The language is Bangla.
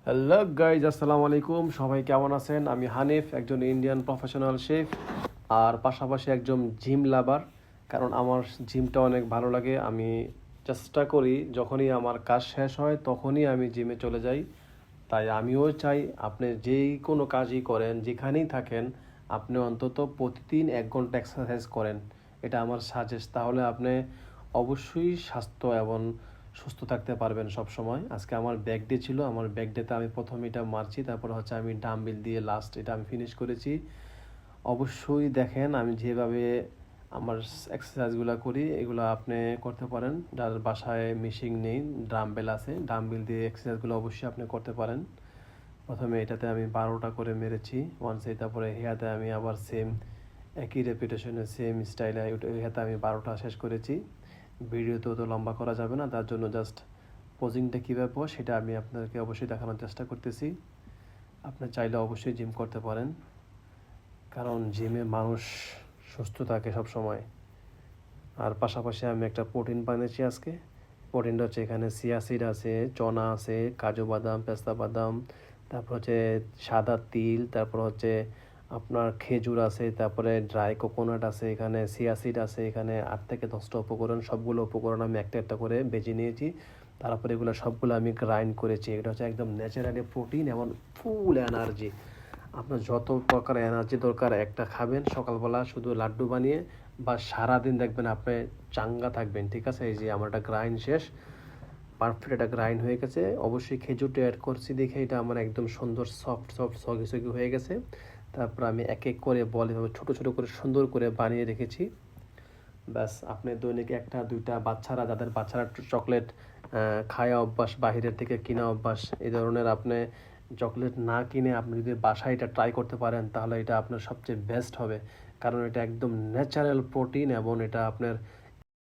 হ্যালো গাইজ, আসসালামু আলাইকুম। সবাই কেমন আছেন? আমি হানিফ, একজন ইন্ডিয়ান প্রফেশনাল শেফ আর পাশাপাশি একজন জিম লাভার। কারণ আমার জিমটা অনেক ভালো লাগে। আমি চেষ্টা করি যখনই আমার কাজ শেষ হয় তখনই আমি জিমে চলে যাই। তাই আমিও চাই আপনি যেই কোনো কাজই করেন, যেখানেই থাকেন, আপনি অন্তত প্রতিদিন 1 ঘন্টা এক্সারসাইজ করেন। এটা আমার সাজেস্ট। তাহলে আপনি অবশ্যই স্বাস্থ্য এবং সুস্থ থাকতে পারবেন সব সময়। আজকে আমার ব্যাক ডে ছিল। আমার ব্যাক ডেতে আমি প্রথম এটা মারছি, তারপর হচ্ছে আমি ডাম্বেল দিয়ে লাস্ট এটা আমি ফিনিশ করেছি। অবশ্যই দেখেন আমি যেভাবে আমার এক্সারসাইজগুলো করি এগুলো আপনি করতে পারেন। যার বাসায় মেশিন নেই, ডাম্বেল আছে, ডাম্বেল দিয়ে এক্সারসাইজগুলো অবশ্যই আপনি করতে পারেন। প্রথমে এটাতে আমি 12টা করে মেরেছি ওয়ানসে, তারপরে হেয়াতে আমি আবার সেম একই রেপিটেশনে সেম স্টাইলে হেয়াতে আমি 12টা শেষ করেছি। ভিডিওতেও তো লম্বা করা যাবে না, তার জন্য জাস্ট পোজিংটা কীভাবে সেটা আমি আপনাদেরকে অবশ্যই দেখানোর চেষ্টা করতেছি। আপনি চাইলে অবশ্যই জিম করতে পারেন, কারণ জিমে মানুষ সুস্থ থাকে সব সময়। আর পাশাপাশি আমি একটা প্রোটিন বানিয়েছি আজকে। প্রোটিনটা হচ্ছে এখানে চিয়া সিড আছে, চনা আছে, কাজু বাদাম, পেস্তা বাদাম, তারপর হচ্ছে সাদা তিল, তারপর হচ্ছে আপনার খেজুর আছে, তারপরে ড্রাই কোকোনাট আছে, এখানে চিয়া সিড আছে, এখানে 8 থেকে 10টা উপকরণ। সবগুলো উপকরণ আমি একটা একটা করে বেছে নিয়েছি। তারপরে এগুলো সবগুলো আমি গ্রাইন্ড করেছি। এটা হচ্ছে একদম ন্যাচারালি প্রোটিন এবং ফুল এনার্জি। আপনার যত প্রকার এনার্জি দরকার একটা খাবেন সকালবেলা শুধু লাড্ডু বানিয়ে, বা সারাদিন দেখবেন আপনি চাঙ্গা থাকবেন। ঠিক আছে, এই যে আমার একটা গ্রাইন্ড শেষ, পারফেক্ট একটা গ্রাইন্ড হয়ে গেছে। অবশ্যই খেজুরটা অ্যাড করছি দেখে এটা আমার একদম সুন্দর সফট সফট সগি সগি হয়ে গেছে। তারপর আমি এক এক করে বল এভাবে ছোটো ছোটো করে সুন্দর করে বানিয়ে রেখেছি। ব্যাস, আপনি দৈনিক একটা দুইটা, বাচ্চারা যাদের বাচ্চারা চকলেট খায় অভ্যাস, বাহিরের থেকে কিনা অভ্যাস, এই ধরনের আপনি চকলেট না কিনে আপনি যদি বাসায় এটা ট্রাই করতে পারেন তাহলে এটা আপনার সবচেয়ে বেস্ট হবে। কারণ এটা একদম ন্যাচারাল প্রোটিন এবং এটা আপনার